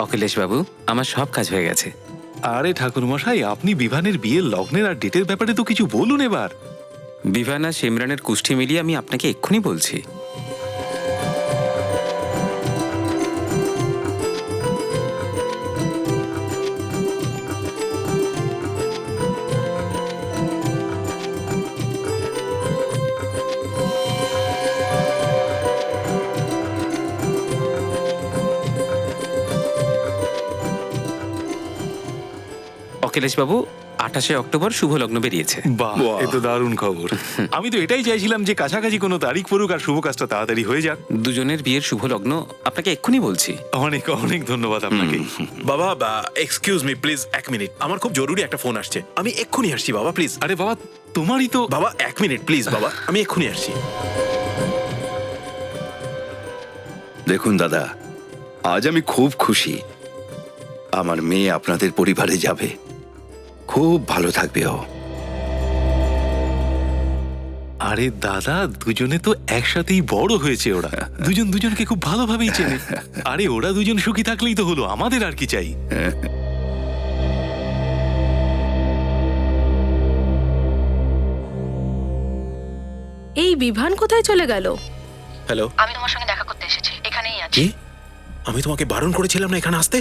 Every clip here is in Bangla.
অখিলেশ বাবু, আমার সব কাজ হয়ে গেছে। আরে ঠাকুর মশাই, আপনি বিভানের বিয়ের লগ্নের আর ডেটের ব্যাপারে তো কিছু বলুন এবার। বিভান আর সিমরানের কুষ্ঠি মিলিয়ে আমি আপনাকে এক্ষুনি বলছি। অখিলেশ বাবু, 28শে অক্টোবর শুভ লগ্ন বেরিয়েছে। বাহ, এ তো দারুণ খবর। আমি তো এটাই চাইছিলাম যে কাছাকাছি কোনো তারিখ পড়ুক আর শুভ কাজটা তাড়াতাড়ি হয়ে যাক। দুজনের বিয়ের শুভ লগ্ন আপনাকে এক্ষুনি বলছি। অনেক অনেক ধন্যবাদ আপনাকে। বাবা এক্সকিউজ মি প্লিজ, 1 মিনিট, আমার খুব জরুরি একটা ফোন আসছে, আমি এক্ষুনি আসছি বাবা প্লিজ। আরে বাবা, তোমারই তো। বাবা 1 মিনিট প্লিজ বাবা, আমি এক্ষুনি আসছি। দেখুন দাদা, আজ আমি খুব খুশি। আমার মেয়ে আপনাদের পরিবারে যাবে, খুব ভালো থাকবে ও। আরে দাদা, দুজনে তো একসাথেই বড় হয়েছে, ওরা দুজন দুজনকে খুব ভালোভাবেই চেনে। আরে ওরা দুজন সুখী থাকলেই তো হলো, আমাদের আর কি চাই। এই বিভান কোথায় চলে গেল? হ্যালো, আমি তোমার সঙ্গে দেখা করতে এসেছি, এখানেই আছি। কি? আমি তোমাকে বারণ করেছিলাম না এখানে আসতে?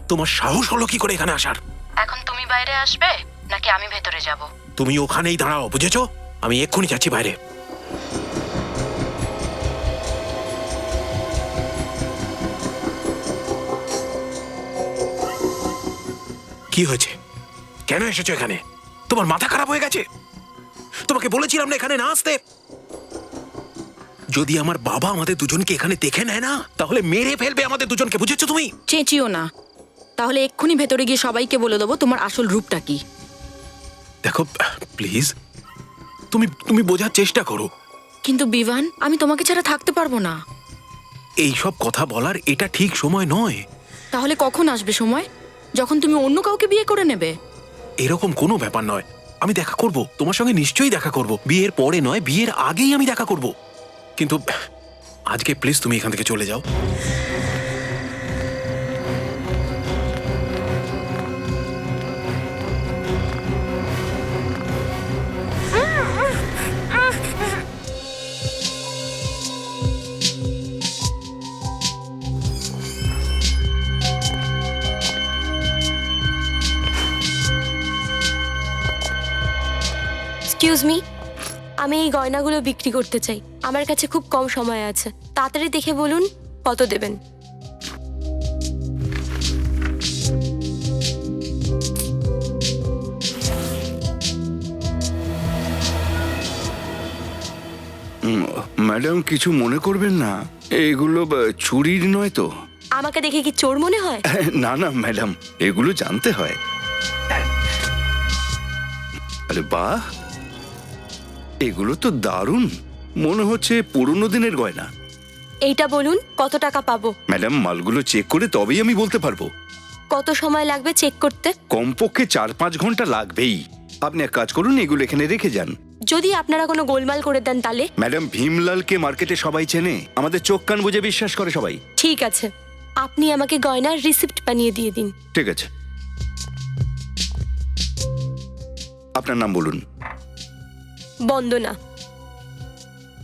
তোমার সাহস হলো কি করে এখানে আসার? এখন তুমি বাইরে আসবে নাকি আমি ভেতরে যাব? তুমি ওখানেই দাঁড়াও, বুঝেছো? আমি এক্ষুনি যাচ্ছি বাইরে। কি হয়েছে? কেন এসেছো এখানে? তোমার মাথা খারাপ হয়ে গেছে? তোমাকে বলেছিলাম না এখানে না আসতে। যদি আমার বাবা আমাদের দুজনকে এখানে দেখে নেয় না, তাহলে মেরে ফেলবে আমাদের দুজনকে, বুঝেছো তুমি? চেঁচিও না, তাহলে এক্ষুনি ভেতরে গিয়ে সবাইকে বলে দেবো তোমার আসল রূপটা কি। দেখো প্লিজ, তুমি বোঝার চেষ্টা করো। কিন্তু বিভান, আমি তোমাকে ছাড়া থাকতে পারবো না। এই সব কথা বলার এটা ঠিক সময় নয়। তাহলে কখন আসবে সময়? যখন তুমি অন্য কাউকে বিয়ে করে নেবে? এরকম কোনো ব্যাপার নয়। আমি দেখা করব, তোমার সঙ্গে নিশ্চয়ই দেখা করব। বিয়ের পরে নয়, বিয়ের আগেই আমি দেখা করব। কিন্তু আজকে প্লিজ তুমি এখান থেকে চলে যাও। এক্সকিউজ মি, আমি এই গয়নাগুলো বিক্রি করতে চাই। আমার কাছে খুব কম সময় আছে, তাড়াতাড়ি দেখে বলুন কত দেবেন। ম্যাডাম, কিছু মনে করবেন না, এগুলো চুরির নয় তো? আমাকে দেখে কি চোর মনে হয়? না না ম্যাডাম, এগুলো জানতে হয়। আরে বাহ, এগুলো তো দারুণ, মনে হচ্ছে পুরনো দিনের গয়না। এইটা বলুন কত টাকা পাবো? ম্যাডাম, মালগুলো চেক করে তবেই আমি বলতে পারবো। কত সময় লাগবে চেক করতে? কমপক্ষে 4-5 ঘন্টা লাগবেই। আপনি এক কাজ করুন, এগুলো এখানে রেখে যান। যদি আপনারা কোনো গোলমাল করে দেন তাহলে? ম্যাডাম, ভীমলালকে মার্কেটে সবাই চেনে, আমাদের চোখ কান বুঝে বিশ্বাস করে সবাই। ঠিক আছে, আপনি আমাকে গয়নার রিসিপ্ট বানিয়ে দিয়ে দিন। ঠিক আছে, আপনার নাম বলুন। বন্দনা।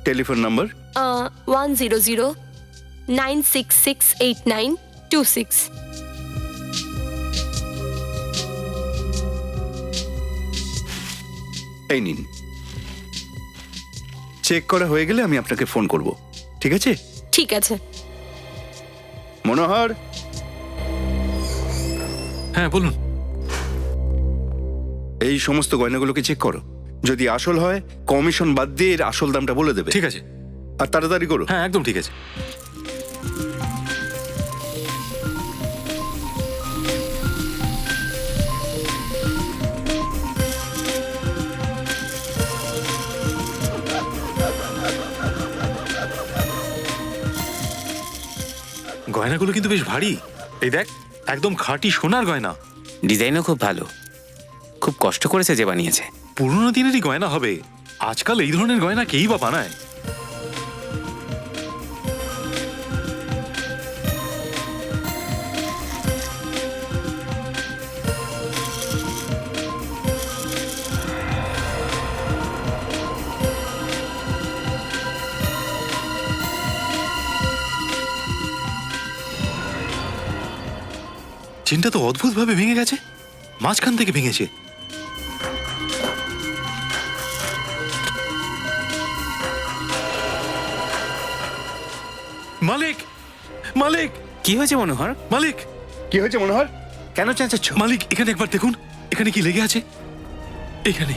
Telephone number? 100966892 এই নিন, চেক করা হয়ে গেলে আমি আপনাকে ফোন করব, ঠিক আছে? ঠিক আছে। মনোহর। হ্যাঁ বলুন। এই সমস্ত গয়নাগুলোকে চেক করো, যদি আসল হয় কমিশন বাদ দিয়ে এর আসল দামটা বলে দেবে। ঠিক আছে। আর তাড়াতাড়ি করো। হ্যাঁ একদম ঠিক আছে। গয়নাগুলো কিন্তু বেশ ভারী। এই দেখ, একদম খাঁটি সোনার গয়না। ডিজাইনও খুব ভালো, খুব কষ্ট করেছে যে বানিয়েছে। পুরোনো দিনেরই গয়না হবে, আজকাল এই ধরনের গয়না কেই বা বানায়? চেনটা তো অদ্ভুত ভাবে ভেঙে গেছে, মাঝখান থেকে ভেঙেছে। মালিক, মালিক, কি হয়েছে মনোহর? মালিক, কি হয়েছে মনোহর? কেন চেঁচাচ্ছ? মালিক, এখানে একবার দেখুন, এখানে কি লেগে আছে? এখানে।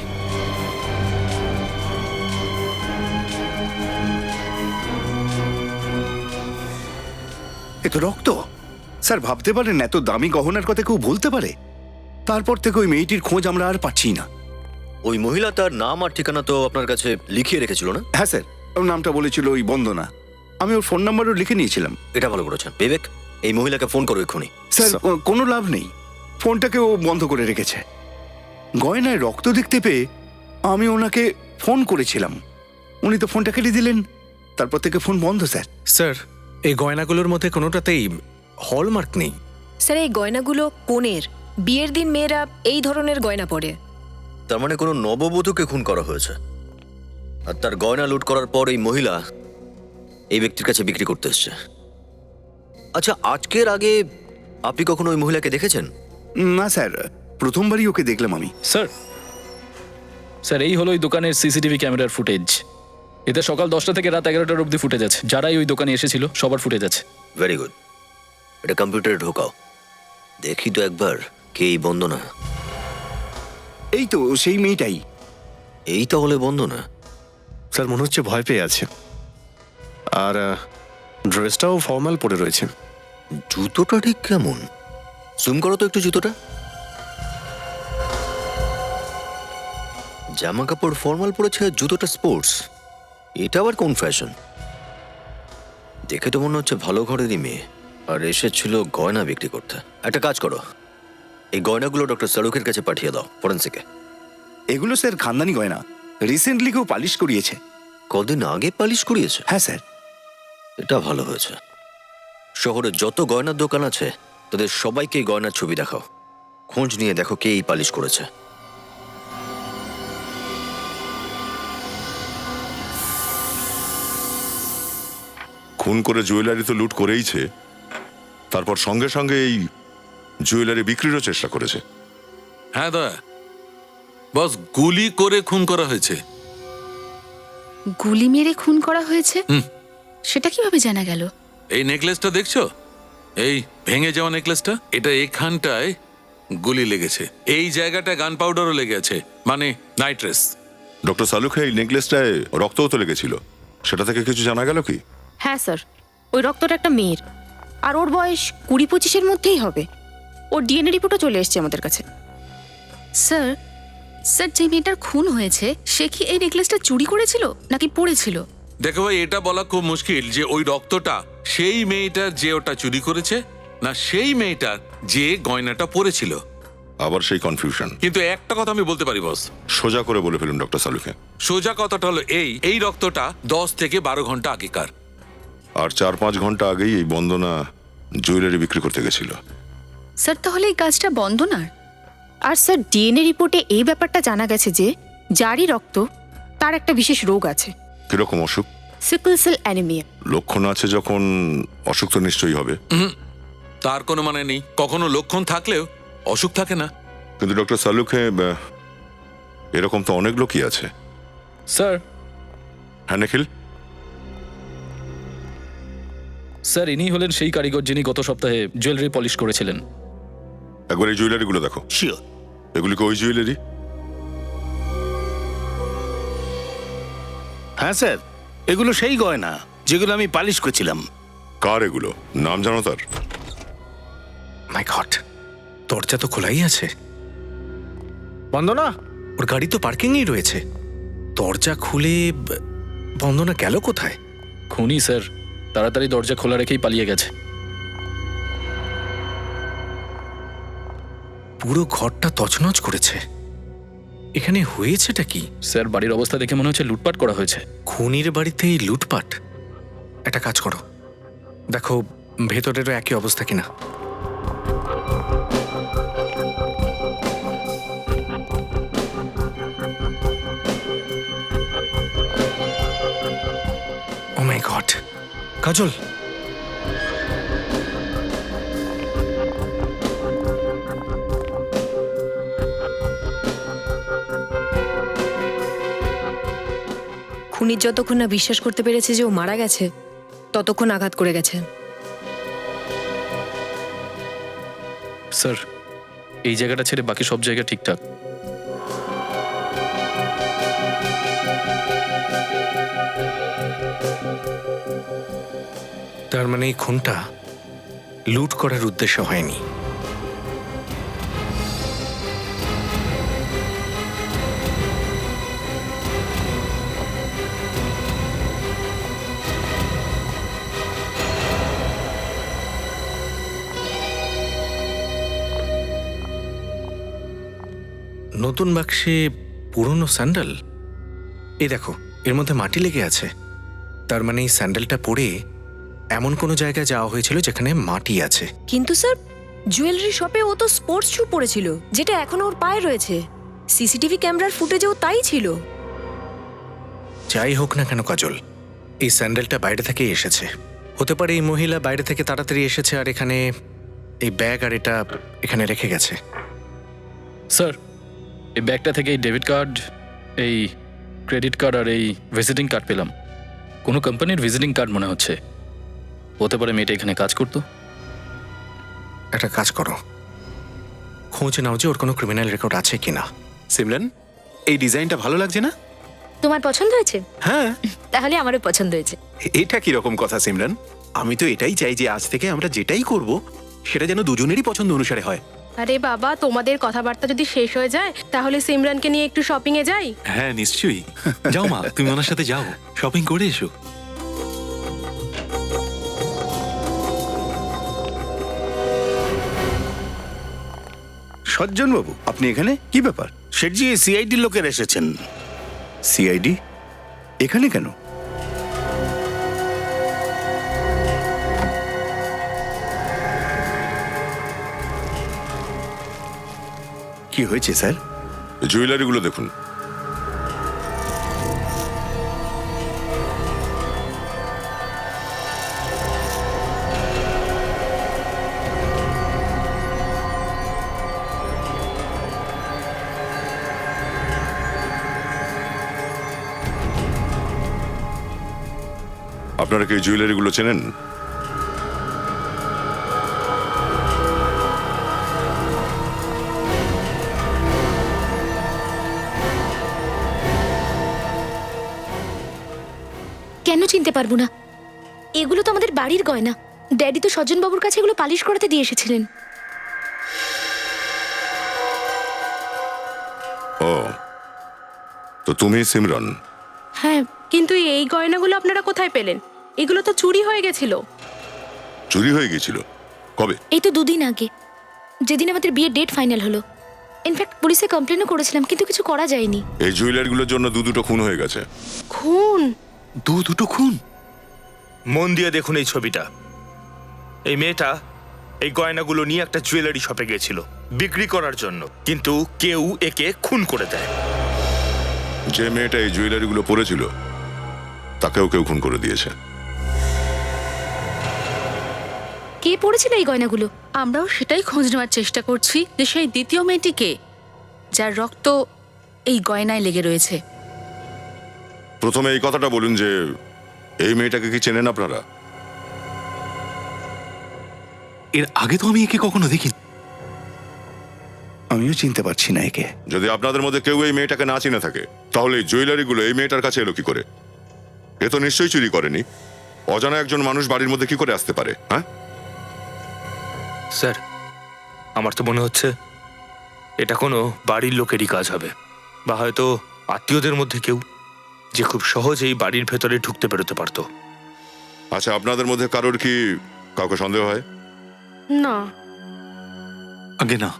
এ তো রক্ত। স্যার, ভাবতে পারেন এত দামি গহনার কথা কেউ বলতে পারে? তারপর থেকে ওই মেয়েটির খোঁজ আমরা আর পাচ্ছি না। ওই মহিলা তার নাম আর ঠিকানা তো আপনার কাছে লিখিয়ে রেখেছিল না? হ্যাঁ স্যার, ওর নামটা বলেছিল ওই বন্দনা। আমি ওর ফোন নাম্বারও লিখে নিয়েছিলাম। এটা ভালো করেছেন। বিবেক, এই মহিলাকে ফোন করো এক্ষুনি। স্যার, কোনো লাভ নেই, ফোনটাকে ও বন্ধ করে রেখেছে। গয়নায় রক্ত দেখতে পেয়ে আমি ওনাকে ফোন করেছিলাম, উনি তো ফোনটা কেটে দিলেন। তারপর থেকে ফোন বন্ধ স্যার। স্যার, এই গয়নাগুলোর মধ্যে কোনোটাতেই হলমার্ক নেই। স্যার, এই গয়নাগুলো কনের। বিয়ের দিন মেয়েরা এই ধরনের গয়না পরে। তার মানে কোনো নববধূকে খুন করা হয়েছে, আর তার গয়না লুট করার পর এই মহিলা এই ব্যক্তির কাছে বিক্রি করতে এসছে। আচ্ছা, আজকের আগে আপনি কখনো ওই মহিলাকে দেখেছেন? না স্যার, প্রথমবারই ওকে দেখলাম আমি। স্যার এই হলো ওই দোকানের সিসিটিভি ক্যামেরার ফুটেজ। এতে সকাল 10টা থেকে রাত 11টার অবধি ফুটেজ আছে। যারাই ওই দোকানে এসেছিল সবার ফুটেজ আছে। ভেরি গুড, এটা কম্পিউটারে ঢোকাও। দেখি তো একবার কে এই বন্দনা। এই তো সেই মেয়েটাই। এই তাহলে বন্দনা। স্যার, মনে হচ্ছে ভয় পেয়ে আছে, আর ড্রেসটাও ফর্মাল পরে রয়েছে। জুতোটা ঠিক কেমন? জুম করো তো একটু জুতোটা। জামা কাপড় ফর্মাল পরেছে, জুতোটা স্পোর্টস। এটা আবার কোন ফ্যাশন? দেখে তো মনে হচ্ছে ভালো ঘরেরই মেয়ে, আর এসেছিল গয়না বিক্রি করতে। একটা কাজ করো, এই গয়নাগুলো ডক্টর সারুকের কাছে পাঠিয়ে দাও ফরেন্সিকে। এগুলো স্যার খানদানি গয়না, রিসেন্টলি কেউ পালিশ করিয়েছে। কদিন আগে পালিশ করিয়েছে? হ্যাঁ স্যার। এটা ভালো হয়েছে। শহরে যত গয়নার দোকান আছে তাদের সবাইকে এই গয়নার ছবি দেখাও, খোঁজ নিয়ে দেখো কে এই পালিশ করেছে। খুন করে জুয়েলারি তো লুট করেইছে, তারপর সঙ্গে সঙ্গে এই জুয়েলারি বিক্রিরও চেষ্টা করেছে। হ্যাঁ দা বস, গুলি করে খুন করা হয়েছে। গুলি মেরে খুন করা হয়েছে? সেটা কিভাবে জানা গেল? এই নেকলেসটা দেখছো, এই ভেঙে যাওয়া নেকলেসটা, এটা এখানটায় গুলি লেগেছে। এই জায়গাটায় গান পাউডারও লেগে আছে, মানে নাইট্রেস। ডক্টর সালুখে এই নেকলেসটায় রক্তও তো লেগেছিল, সেটা থেকে কিছু জানা গেল কি? হ্যাঁ স্যার, ওই রক্তটা একটা মেয়ের, আর ওর বয়স 20-25-এর মধ্যেই হবে। ওর ডিএনএ রিপোর্টও চলে এসেছে আমাদের কাছে। স্যার, যে মেয়েটার খুন হয়েছে সে কি এই নেকলেসটা চুরি করেছিল নাকি পড়েছিল? দেখো ভাই, এটা বলা খুব মুশকিল যে ওই রক্তটা সেই মেয়েটার যে ওটা চুরি করেছে, না সেই মেয়েটার যে গয়নাটা পরেছিল। আবার সেই কনফিউশন। কিন্তু একটা কথা আমি বলতে পারি বস, সোজা করে বলে ফেলুন ডক্টর সালুখে। সোজা কথাটা হলো এই রক্তটা 10 থেকে 12 ঘন্টা আগেকার। আর 4-5 ঘন্টা আগেই এই বন্দনা জুয়েলারি বিক্রি করতে গেছিল। স্যার, তাহলে এই কাজটা বন্ধ না। আর স্যার, ডিএনএ রিপোর্টে এই ব্যাপারটা জানা গেছে যে যারই রক্ত তার একটা বিশেষ রোগ আছে। কিরকম অসুখ? Sickle cell anaemia. লক্ষণ আছে যখন অসুখ তো নিশ্চয়ই হবে। তার কোনো মানে নেই, কখনো লক্ষণ থাকলেও অসুখ থাকে না। কিন্তু ডক্টর সালুখে, এরকম তো অনেক লোকই আছে। স্যার, হ্যাঁ নিখিল? স্যার ইনি হলেন সেই কারিগর যিনি গত সপ্তাহে জুয়েলারি পলিশ করেছিলেন। একবার এই জুয়েলারিগুলো দেখো। শিওর। এগুলি কি ওই জুয়েলারি? হ্যাঁ স্যার, এগুলো সেই গয়না যেগুলো আমি পালিশ করছিলাম। কার এগুলো? নাম জানো তার? মাই গড, দরজা তো খোলাই আছে। বন্দনা, ওর গাড়ি তো পার্কিংয়েই রয়েছে। দরজা খুলে বন্দনা গেল কোথায়? খুনি স্যার তাড়াতাড়ি দরজা খোলা রেখেই পালিয়ে গেছে। পুরো ঘরটা তছনছ করেছে। এখানে হয়েছেটা কি? স্যার বাড়ির অবস্থা দেখে মনে হচ্ছে লুটপাট করা হয়েছে। খুনির বাড়িতে এই লুটপাট? একটা কাজ করো, দেখো ভেতরেরও একই অবস্থা কিনা। ও মাই গড, কাজল, পুনিত যতক্ষণ না বিশ্বাস করতে পেরেছে যে ও মারা গেছে ততক্ষণ আঘাত করে গেছে। স্যার, এই জায়গাটা ছেড়ে বাকি সব জায়গা ঠিকঠাক। তার মানে এই খুনটা লুট করার উদ্দেশ্য হয়নি। নতুন বাক্সে পুরনো স্যান্ডেল। এই দেখো, এর মধ্যে মাটি লেগে আছে। তার মানে এই স্যান্ডেলটা পরে এমন কোনো জায়গায় যাওয়া হয়েছিল যেখানে মাটি আছে। কিন্তু স্যার, জুয়েলারি শপে ও তো স্পোর্টস শু পরেছিল, যেটা এখনো ওর পায়ে রয়েছে। সিসিটিভি ক্যামেরার ফুটেজেও তাই ছিল। যাই হোক না কেন কাজল, এই স্যান্ডেলটা বাইরে থেকে এসেছে। হতে পারে এই মহিলা বাইরে থেকে তাড়াতাড়ি এসেছে আর এখানে এই ব্যাগ আর এটা এখানে রেখে গেছে। স্যার, এই ব্যাগটা থেকে এই ডেবিট কার্ড, এই ক্রেডিট কার্ড আর এই ভিজিটিং কার্ড পেলাম। কোনো কোম্পানির ভিজিটিং কার্ড মনে হচ্ছে। হতে পারে মেয়েটা এখানে কাজ করতো। একটা কাজ করো, খোঁজ নাও যে ওর কোনো ক্রিমিনাল রেকর্ড আছে কিনা। সিমরান, এই ডিজাইনটা ভালো লাগছে না? তোমার পছন্দ হয়েছে? হ্যাঁ। তাহলে আমারও পছন্দ হয়েছে। এটা কি রকম কথা সিমরান? আমি তো এটাই চাই যে আজ থেকে আমরা যেটাই করব সেটা যেন দুজনেরই পছন্দ অনুসারে হয়। আরে বাবা, তোমাদের কথাবার্তা যদি শেষ হয়ে যায় তাহলে সিমরানকে নিয়ে একটু শপিং এ যাই। হ্যাঁ নিশ্চয়ই। যাও মা, তুমি ওনার সাথে যাও, শপিং করে এসো। সজ্জন বাবু, আপনি এখানে কি ব্যাপার? শেঠজি, সিআইডির লোকের এসেছেন। সিআইডি এখানে কেন? কি হয়েছে স্যার? জুয়েলারিগুলো দেখুন। আপনারা কি এই জুয়েলারিগুলো চেনেন? কেন চিনতে পারবো না? এগুলো তো আমাদের বাড়ির গয়না। ড্যাডি তো সজ্জন বাবুর কাছে এগুলো পালিশ করাতে দিয়ে এসেছিলেন। ও, তো তুমি সিমরান? হ্যাঁ, কিন্তু এই গয়নাগুলো আপনারা কোথায় পেলেন? এগুলো তো চুরি হয়ে গেছিল। চুরি হয়ে গেছিল কবে? এই তো 2 দিন আগে, যেদিন আমাদের বিয়ের ডেট ফাইনাল হলো। ইনফ্যাক্ট পুলিশে কমপ্লেনও করেছিলাম, কিন্তু কিছু করা যায়নি। এই জুয়েলারিগুলোর জন্য দুটো খুন হয়ে গেছে। খুন? দুটো খুন? মন দিয়ে দেখুন এই ছবিটা। এই মেয়েটা এই গয়নাগুলো নিয়ে একটা জুয়েলারি শপে গেছিল বিক্রি করার জন্য, কিন্তু কেউ একে খুন করে দেয়। যে মেয়েটা এই জুয়েলারিগুলো পরেছিল তাকেও কেউ খুন করে দিয়েছে। কে পড়েছিল এই গয়নাগুলো? আমরাও সেটাই খোঁজ নেওয়ার চেষ্টা করছি যে সেই দ্বিতীয় মেয়েটিকে, যার রক্ত এই গয়নায় লেগে রয়েছে। প্রথমে এই কথাটা বলুন যে এই মেয়েটাকে কি চেনেন আপনারা? এর আগে তো আমি একে কখনো দেখিনি। আমিও চিনতে পারছি না একে। যদি আপনাদের মধ্যে কেউ এই মেয়েটাকে না চিনে থাকে তাহলে এই জুয়েলারিগুলো এই মেয়েটার কাছে এলো কি করে? এ তো নিশ্চয়ই চুরি করেনি। অজানা একজন মানুষ বাড়ির মধ্যে কি করে আসতে পারে? হ্যাঁ স্যার, আমার তো মনে হচ্ছে এটা কোনো বাড়ির লোকেরই কাজ হবে, বা হয়তো আত্মীয়দের মধ্যে কেউ, যে খুব সহজেই বাড়ির ভেতরে ঢুকতে বেরোতে পারতো। আচ্ছা, আপনাদের মধ্যে কারোর কি কাউকে সন্দেহ হয়? না। আগে না।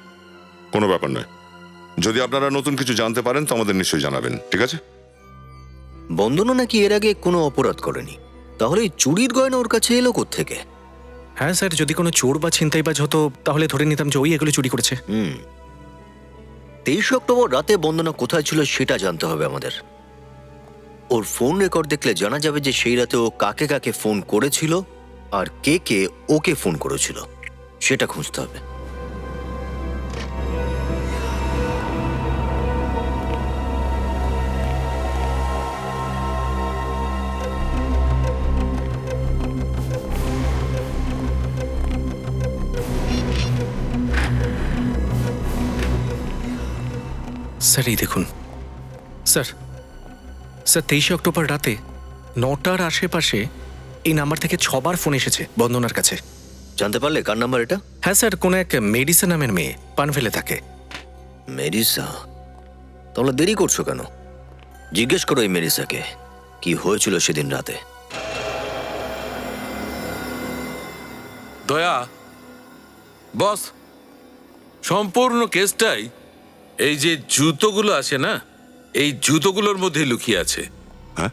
কোনো ব্যাপার নয়। যদি আপনারা নতুন কিছু জানতে পারেন তো আমাদের নিশ্চয়ই জানাবেন, ঠিক আছে? বন্দনা নাকি এর আগে কোনো অপরাধ করেনি, তাহলে এই চুরির গয়না ওর কাছে এলো কোত্থেকে? হ্যাঁ স্যার, যদি কোনো চোর বা ছিনতাইবাজ হতো তাহলে ধরে নিতাম যে ওই এগুলো চুরি করেছে। 23 অক্টোবর রাতে বন্দনা কোথায় ছিল সেটা জানতে হবে আমাদের। ওর ফোন রেকর্ড দেখলে জানা যাবে যে সেই রাতে ও কাকে কাকে ফোন করেছিল আর কে কে ওকে ফোন করেছিল, সেটা খুঁজতে হবে। স্যার এই দেখুন স্যার, স্যার 23 অক্টোবর রাতে 9টার আশেপাশে এই নাম্বার থেকে 6বার ফোন এসেছে বন্দনার কাছে। জানতে পারলে কার নাম্বার এটা? হ্যাঁ স্যার, কোন এক মেডিসা নামের মেয়ে পানভেলে থাকে। মেরিসা? তাহলে দেরি করছো কেন? জিজ্ঞেস করো এই মেরিসাকে কি হয়েছিল সেদিন রাতে। দয়া বস, সম্পূর্ণ কেসটাই এই যে জুতোগুলো আছে না, এই জুতোগুলোর মধ্যে লুকিয়ে আছে। হ্যাঁ,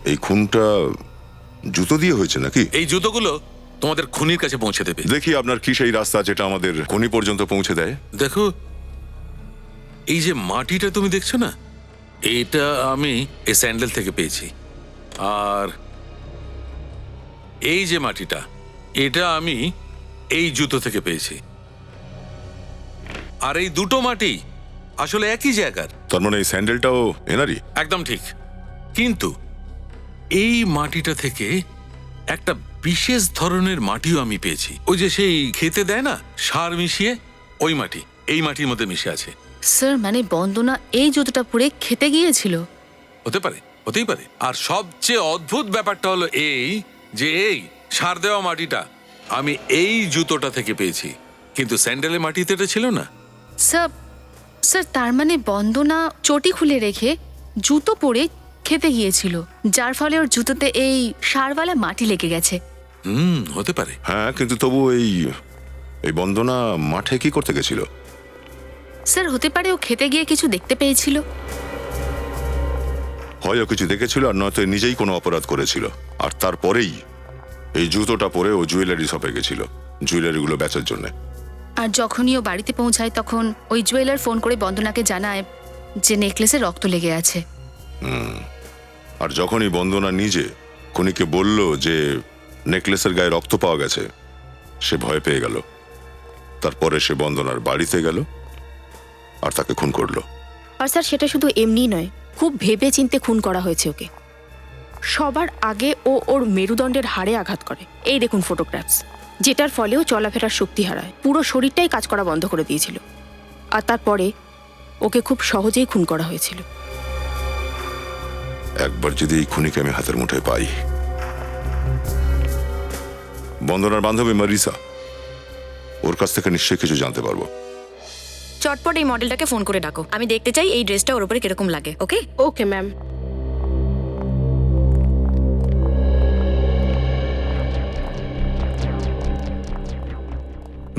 এই খুনটা জুতো দিয়ে হয়েছে নাকি? এই জুতোগুলো তোমাদের খুনির কাছে পৌঁছে দেবে। দেখি আপনার কি সেই রাস্তা যেটা আমাদের খনি পর্যন্ত পৌঁছে দেয়। দেখো, এই যে মাটিটা তুমি দেখছো না, এটা আমি এই স্যান্ডেল থেকে পেয়েছি। আর এই যে মাটিটা, এটা আমি এই জুতো থেকে পেয়েছি। আর এই দুটো মাটি আসলে একই জায়গার। তার মানে এই স্যান্ডেলটাও এনারই? একদম ঠিক, কিন্তু এই মাটিটা থেকে একটা বিশেষ ধরনের মাটিও আমি পেয়েছি। ওই যে সেই খেতে দেয় না সার মিশিয়ে, ওই মাটি এই মাটির মধ্যে মিশে আছে। স্যার মানে বন্দনা এই জুতোটা পরে খেতে গিয়েছিল? হতে পারে, হতেই পারে। আর সবচেয়ে অদ্ভুত ব্যাপারটা হলো এই যে এই সার দেওয়া মাটিটা আমি এই জুতোটা থেকে পেয়েছি, কিন্তু স্যান্ডেলের মাটিতে এটা ছিল না। স্যার, স্যার তার মানে বন্দনা চটি খুলে রেখে জুতো পরে খেতে গিয়েছিল, যার ফলে ওর জুতোতে এই সারওয়ালা মাটি লেগে গেছে। হতে পারে। হ্যাঁ, কিন্তু তবু এই বন্দনা মাঠে কি করতে গেছিল? স্যার হতে পারে ও খেতে গিয়ে কিছু দেখতে পেয়েছিল। হয় ও কিছু দেখেছিল, আর নয়তো নিজেই কোনো অপরাধ করেছিল। আর তারপরেই এই জুতোটা পরে ও জুয়েলারি শপে গেছিল জুয়েলারিগুলো বেচার জন্য। আর যখনই ও বাড়িতে পৌঁছায় তখন ওই জুয়েলার ফোন করে বন্দনাকে জানায় যে নেকলেসে রক্ত লেগে আছে। আর যখনই বন্দনা নিজে খুনিকে বলল যে নেকলেসের গায়ে রক্ত পাওয়া গেছে, সে ভয় পেয়ে গেল। তারপরে সে বন্দনার বাড়িতে গেল আর তাকে খুন করলো। আর স্যার সেটা শুধু এমনি নয়, খুব ভেবে চিন্তে খুন করা হয়েছে ওকে। সবার আগে ও ওর মেরুদণ্ডের হাড়ে আঘাত করে, এই দেখুন ফটোগ্রাফস, যেটার ফলেও চলাফেরার শক্তি হারায়, পুরো শরীরটাই কাজ করা বন্ধ করে দিয়েছিল। আর তারপরে ওকে খুব সহজেই খুন করা হয়েছিল। একবার যদি এই খুনিকে আমি হাতের মুঠোয় পাই। বন্দনার বান্ধবী মারিসা, ওর কাছ থেকে নিশ্চয়ই কিছু জানতে পারবো। চটপট এই মডেলটাকে ফোন করে ডাকো, আমি দেখতে চাই এই ড্রেসটা ওর উপরে কিরকম লাগে। ওকে ওকে ম্যাম।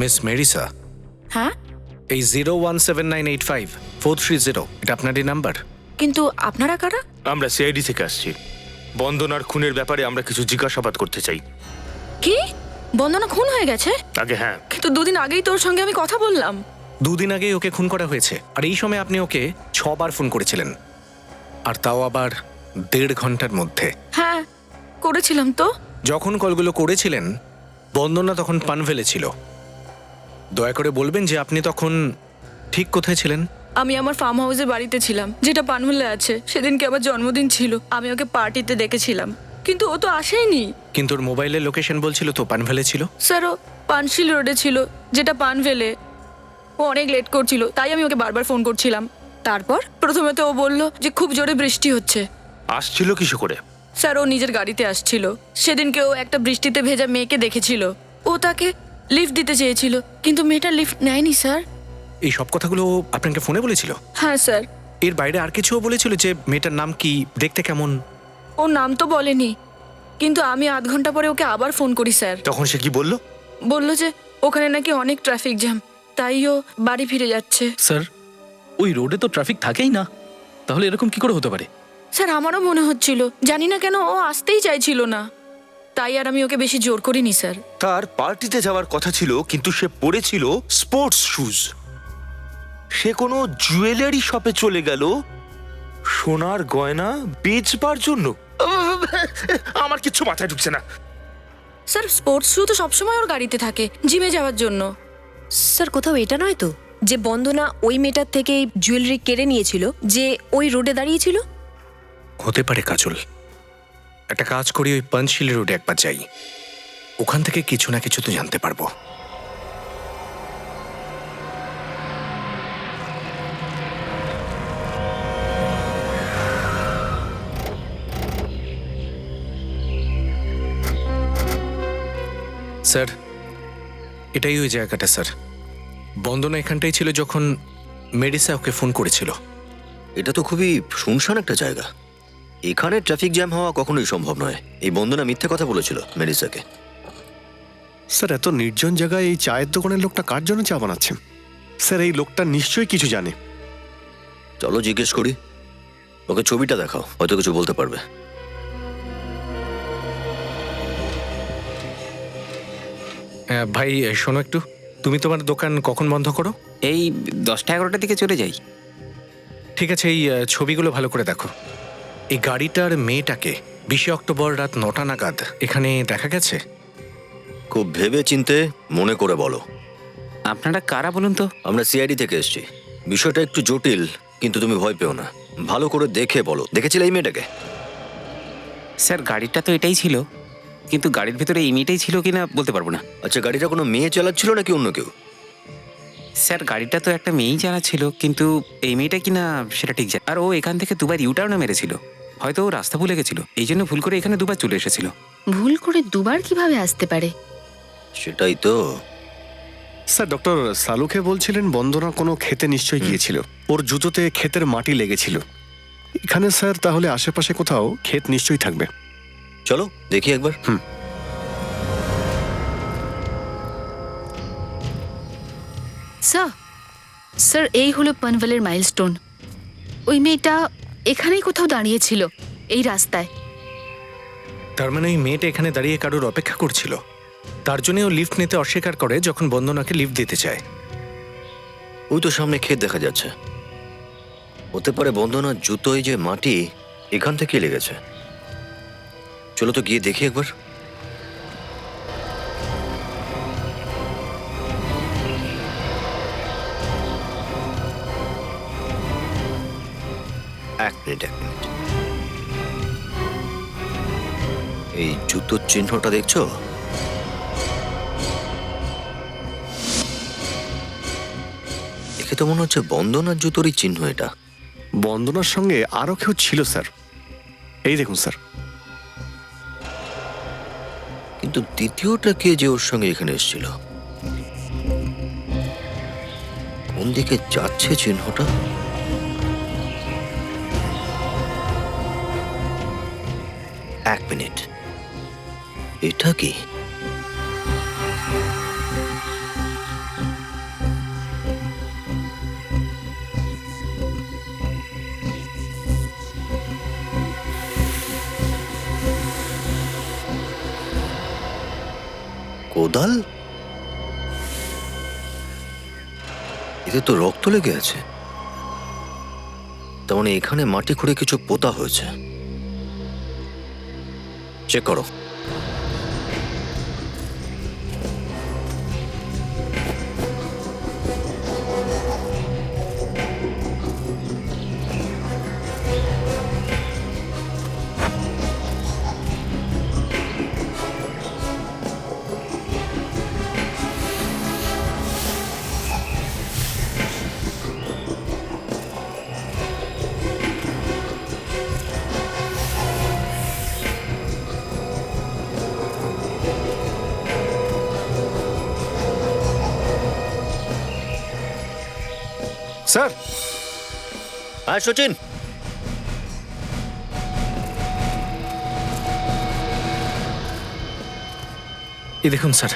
মিস মেরিসা, হ্যাঁ, এই 017985430 এটা আপনারই নাম্বার? কিন্তু আপনারা কারা? আমরা সিআইডি থেকে আসছি। বন্দনার খুনের ব্যাপারে আমরা কিছু জিজ্ঞাসাবাদ করতে চাই। কি বন্দনা খুন হয়ে গেছে? আগে হ্যাঁ, কিন্তু দুদিন আগেই তোর সঙ্গে আমি কথা বললাম। 2 দিন আগেই ওকে খুন করা হয়েছে, আর এই সময় আপনি ওকে 6বার ফোন করেছিলেন, আর তাও আবার 1.5 ঘন্টার মধ্যে। হ্যাঁ করেছিলাম তো। যখন কলগুলো করেছিলেন বন্দনা তখন পানভেলে ছিল। দয়া করে বলবেন যে আপনি তখন ঠিক কোথায় ছিলেন? আমি আমার ফার্ম হাউসের বাড়িতে ছিলাম, যেটা পানভেলে আছে। সেদিনকে আমার জন্মদিন ছিল, আমি ওকে পার্টিতে দেখেছিলাম, কিন্তু ও তো আসেনি। কিন্তু ওর মোবাইলের লোকেশন বলছিল তো পানভেলে ছিল। স্যার ও পানশিল রোডে ছিল, যেটা পানভেলে। ও অনেক লেট করছিল, তাই আমি ওকে বারবার ফোন করছিলাম। তারপর প্রথমে তো ও বলল যে খুব জোরে বৃষ্টি হচ্ছে। আসছিল কিসে করে? স্যার ও নিজের গাড়িতে আসছিল। সেদিনকে ও একটা বৃষ্টিতে ভেজা মেয়েকে দেখেছিল, ও তাকে লিফট দিতে চেয়েছিল, কিন্তু মেয়েটা লিফট নেয়নি স্যার। এই সব কথাগুলো আপনাকে ফোনে বলেছিল? হ্যাঁ স্যার। এর বাইরে আর কিছুও বলেছিল, যে মেয়েটার নাম কি, দেখতে কেমন? ও নাম তো বলেনি, কিন্তু আমি 8 ঘন্টা পরে ওকে আবার ফোন করি স্যার। তখন সে কি বলল? বলল যে ওখানে নাকি অনেক ট্রাফিক জ্যাম, তাই ও বাড়ি ফিরে যাচ্ছে। স্যার ওই রোডে তো ট্রাফিক থাকেই না, তাহলে এরকম কি করে হতে পারে? স্যার আমারও মনে হচ্ছিল, জানি না কেন ও আসতেই চাইছিল না, তাই আর আমি ওকে বেশি জোর করিনি স্যার। তার পার্টিতে যাওয়ার কথা ছিল, কিন্তু সে পরেছিল স্পোর্টস শুজ। সে কোনো জুয়েলারি শপে চলে গেল সোনার গয়না বেচবার জন্য। আমার কিচ্ছু মাথায় ঢুকছে না। স্যার স্পোর্টস শু তো সবসময় ওর গাড়িতে থাকে, জিমে যাওয়ার জন্য। স্যার কোথাও এটা নয় তো যে বন্দনা ওই মেয়েটার থেকে জুয়েলারি কেড়ে নিয়েছিল, যে ওই রোডে দাঁড়িয়েছিল? হতে পারে কাজল। একটা কাজ করি, ওই পানশিল রোডে একবার যাই, ওখান থেকে কিছু না কিছু তো জানতে পারবো। স্যার এটাই ওই জায়গাটা স্যার। বন্দনা এখানটাই ছিল যখন মেডিসা ওকে ফোন করেছিল। এটা তো খুবই শুনশান একটা জায়গা। এখানে ট্রাফিক জ্যাম হওয়া কখনোই সম্ভব নয়। এই বন্দনা মিথ্যে কথা বলেছিল মেডিসাকে। স্যার এত নির্জন জায়গায় এই চায়ের দোকানের লোকটা কার জন্য চা বানাচ্ছে? স্যার এই লোকটা নিশ্চয়ই কিছু জানে। চলো জিজ্ঞেস করি। ওকে ছবিটা দেখাও, হয়তো কিছু বলতে পারবে। ভাই শোনো একটু, তুমি তোমার দোকান কখন বন্ধ করো? এই 10টা-11টার দিকে চলে যাই। ঠিক আছে, এই ছবিগুলো ভালো করে দেখো। এই গাড়িটার মেয়েটাকে 20 অক্টোবর রাত 9টা নাগাদ এখানে দেখা গেছে। খুব ভেবে চিনতে মনে করে বলো। আপনারা কারা বলুন তো? আমরা সিআইডি থেকে এসেছি। বিষয়টা একটু জটিল, কিন্তু তুমি ভয় পেও না। ভালো করে দেখে বলো, দেখেছিলে এই মেয়েটাকে? স্যার গাড়িটা তো এটাই ছিল, কিন্তু গাড়ির ভেতরে এই মেয়েটাই ছিল কিনা বলতে পারবো না। আচ্ছা, গাড়িটা কোনো মেয়ে চালাচ্ছিল নাকি অন্য কেউ? স্যার গাড়িটা তো একটা মেয়েই চালাচ্ছিল, কিন্তু এই মেয়েটা কিনা সেটা ঠিক জানি। আর ও এখান থেকে দুবার ইউটার্নও মেরেছিল। হয়তো ও রাস্তা ভুলে গেছিল, এই জন্য ভুল করে এখানে দুবার চলে এসেছিল। ভুল করে দুবার কিভাবে আসতে পারে? সেটাই তো। স্যার ডক্টর সালুখে বলছিলেন বন্দনা কোনো ক্ষেতে নিশ্চয়ই গিয়েছিল, ওর জুতোতে ক্ষেতের মাটি লেগেছিল। এখানে স্যার তাহলে আশেপাশে কোথাও ক্ষেত নিশ্চয়ই থাকবে। চলো দেখি একবার। স্যার স্যার এই হলো পনভেলের মাইলস্টোন। ওই মেয়েটা এখানেই কোথাও দাঁড়িয়েছিল, এই রাস্তায়। তার মানে ওই মেয়েটা এখানে দাঁড়িয়ে কারোর অপেক্ষা করছিল, তার জন্য ও লিফট নিতে অস্বীকার করে যখন বন্দনাকে লিফট দিতে চায়। ওই তো সামনে ক্ষেত দেখা যাচ্ছে। হতে পারে বন্দনার জুতোয় যে মাটি এখান থেকে লেগেছে। চলো তো গিয়ে দেখি একবার। এক মিনিট। এই জুতোর চিহ্নটা দেখছো? দেখে তো মনে হচ্ছে বন্দনার জুতোরই চিহ্ন এটা। বন্দনার সঙ্গে আরো কেউ ছিল স্যার, এই দেখুন স্যার। কিন্তু দ্বিতীয়টা কে যে ওর সঙ্গে এখানে এসেছিল? কোন দিকে যাচ্ছে চিহ্নটা? এক মিনিট, এটা কি? কোদাল? এতে তো রক্ত লেগে আছে। তার মানে এখানে মাটি খুঁড়ে কিছু পোতা হয়েছে। চেক করো। স্যার। হ্যাঁ সচিন, এই দেখুন স্যার।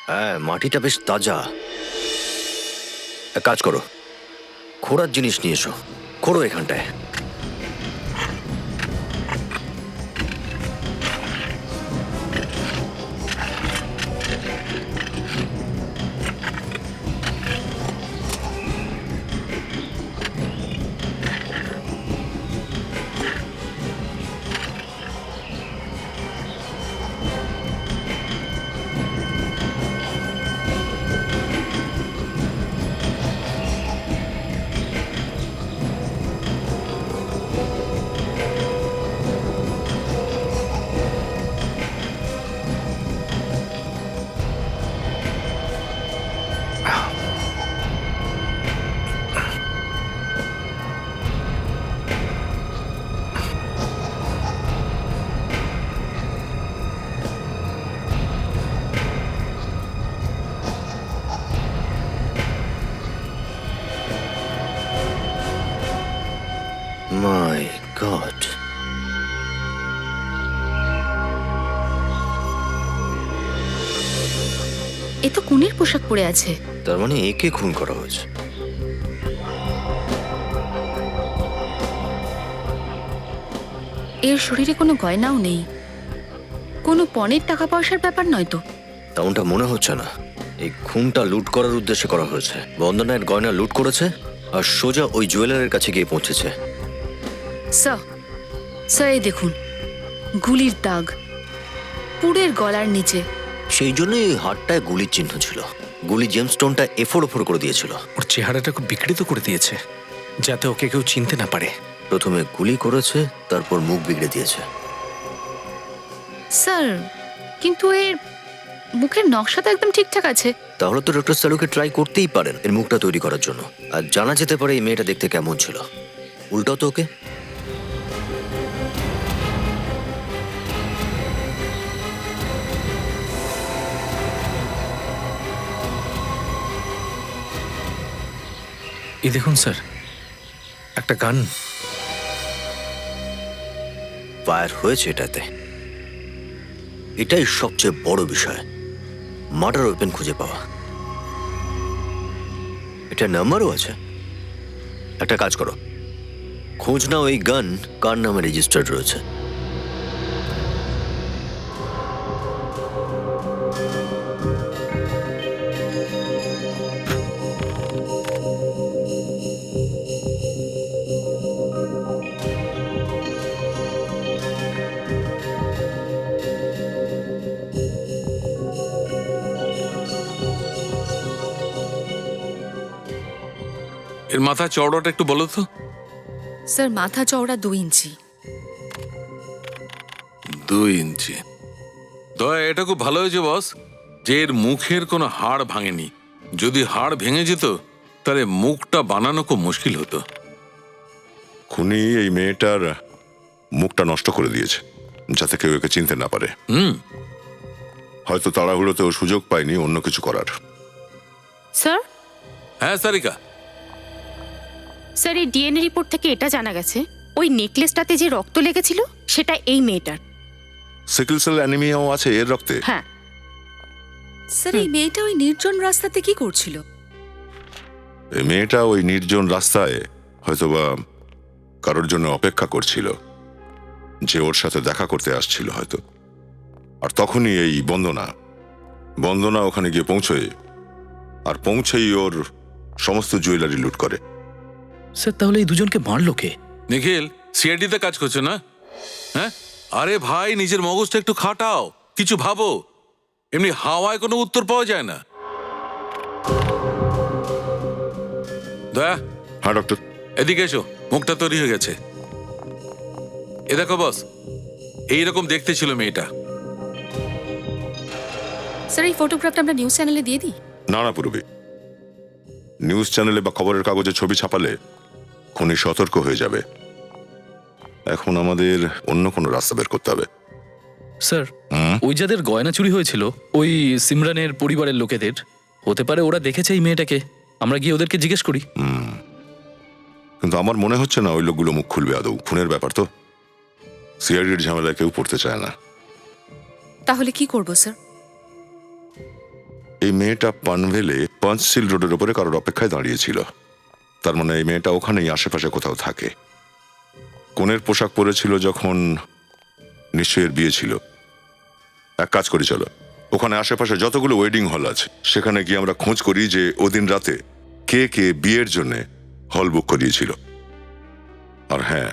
হ্যাঁ মাটিটা বেশ তাজা। এক কাজ করো, খোঁড়ার জিনিস নিয়ে এসো, খোঁড়ো এখানটায়। এ তো কুনের পোশাক পরে আছে। তার মানে একে খুন করা হয়েছে। এর শরীরে কোনো গয়নাও নেই, কোনো পণের টাকা পয়সার ব্যাপার নয় তো? তেমনটা মনে হচ্ছে না। এই খুনটা লুট করার উদ্দেশ্যে করা হয়েছে। বন্দনার গয়না লুট করেছে আর সোজা ওই জুয়েলারের কাছে গিয়ে পৌঁছেছে। স্যার, স্যার এই দেখুন, গুলির দাগ পুরের গলার নিচে। সেই জন্যই ওই হাড়টায় গুলির চিহ্ন ছিল। গুলি জেমস্টোনটা এফোড় ওফোড় করে দিয়েছিল। ওর চেহারাটা খুব বিকৃত করে দিয়েছে, যাতে ওকে কেউ চিনতে না পারে। প্রথমে গুলি করেছে, তারপর মুখ বিগড়ে দিয়েছে। স্যার, কিন্তু এর মুখের নকশা তো একদম ঠিকঠাক আছে। তাহলে তো ডক্টর সালুকে ট্রাই করতেই পারেন এর মুখটা তৈরি করার জন্য। আর জানা যেতে পারে এই মেয়েটা দেখতে কেমন ছিল। উল্টাও তো ওকে। এই দেখুন স্যার, একটা গান ফায়ার হয়েছে এটাতে। এটাই সবচেয়ে বড় বিষয়, মার্ডার ওয়েপেন খুঁজে পাওয়া। এটা নাম্বারও আছে। একটা কাজ করো, খোঁজ নাও এই গান কার নামে রেজিস্টার্ড রয়েছে। এর মাথা চওড়াটা একটু বলো তো। স্যার মাথা চওড়া 2 ইঞ্চি। 2 ইঞ্চি? দয়া, এটা খুব ভালো হয়েছে বস যে এর মুখের কোনো হাড় ভাঙেনি। যদি হাড় ভেঙে যেত তাহলে মুখটা বানানো খুব মুশকিল হতো। খুনি এই মেয়েটার মুখটা নষ্ট করে দিয়েছে যাতে কেউ একে চিনতে না পারে। হয়তো তাড়াহুড়োতেও সুযোগ পায়নি অন্য কিছু করার। স্যার, হ্যাঁ সারিকা। স্যার এই ডিএনএ রিপোর্ট থেকে এটা জানা গেছে ওই নেকলেসটাতে যে রক্ত লেগেছিল সেটা এই মেয়েটার। সিকল সেল অ্যানিমিয়াও আছে এর রক্তে। হ্যাঁ স্যার, এই মেয়েটা ওই নির্জন রাস্তাতে কি করছিল? এই মেয়েটা ওই নির্জন রাস্তায় হয়তোবা কারোর জন্য অপেক্ষা করছিল, যে ওর সাথে দেখা করতে আসছিল হয়তো। আর তখনই এই বন্দনা ওখানে গিয়ে পৌঁছয়, আর পৌঁছেই ওর সমস্ত জুয়েলারি লুট করে। স্যার, তাহলে এই দুজনকে মারলো কে? নিখিল, সিআইডিতে কাজ করছে না? হ্যাঁ, আরে ভাই, নিজের মগজটা একটু খাটাও, কিছু ভাবো। এমনি হাওয়ায় কোনো উত্তর পাওয়া যায় না। দয়া। হ্যাঁ ডক্টর। এদিকে এসো, মুখটা তৈরি হয়ে গেছে। এ দেখো বস, এইরকম দেখতে ছিল মেয়েটা। স্যার, এই ফটোগ্রাফটা আমরা নিউজ চ্যানেলে দিয়ে দিই? না না পূর্বে, নিউজ চ্যানেলে বা খবরের কাগজে ছবি ছাপালে খুনি সতর্ক হয়ে যাবে। এখন আমাদের অন্য কোনো রাস্তা বের করতে হবে। স্যার, ওই যাদের গয়না চুরি হয়েছিল ওই সিমরানের পরিবারের লোকেদের হতে পারে। ওরা দেখেছে এই মেয়েটাকে। আমরা গিয়ে ওদেরকে জিজ্ঞেস করি। কিন্তু আমার মনে হচ্ছে না ওই লোকগুলো মুখ খুলবে আদৌ। খুনের ব্যাপার তো, সিআইডির ঝামেলায় কেউ পড়তে চায় না। তাহলে কি করব স্যার? এই মেয়েটা পানভেলে পাঞ্চশিল রোডের ওপরে কারোর অপেক্ষায় দাঁড়িয়েছিল। তার মানে এই মেয়েটা ওখানেই আশেপাশে কোথাও থাকে। কনের পোশাক পরেছিল যখন নিশ্চয়ের বিয়ে ছিল। এক কাজ করি, চলো ওখানে আশেপাশে যতগুলো ওয়েডিং হল আছে সেখানে গিয়ে আমরা খোঁজ করি যে ওদিন রাতে কে কে বিয়ের জন্য হল বুক করিয়েছিল। আর হ্যাঁ,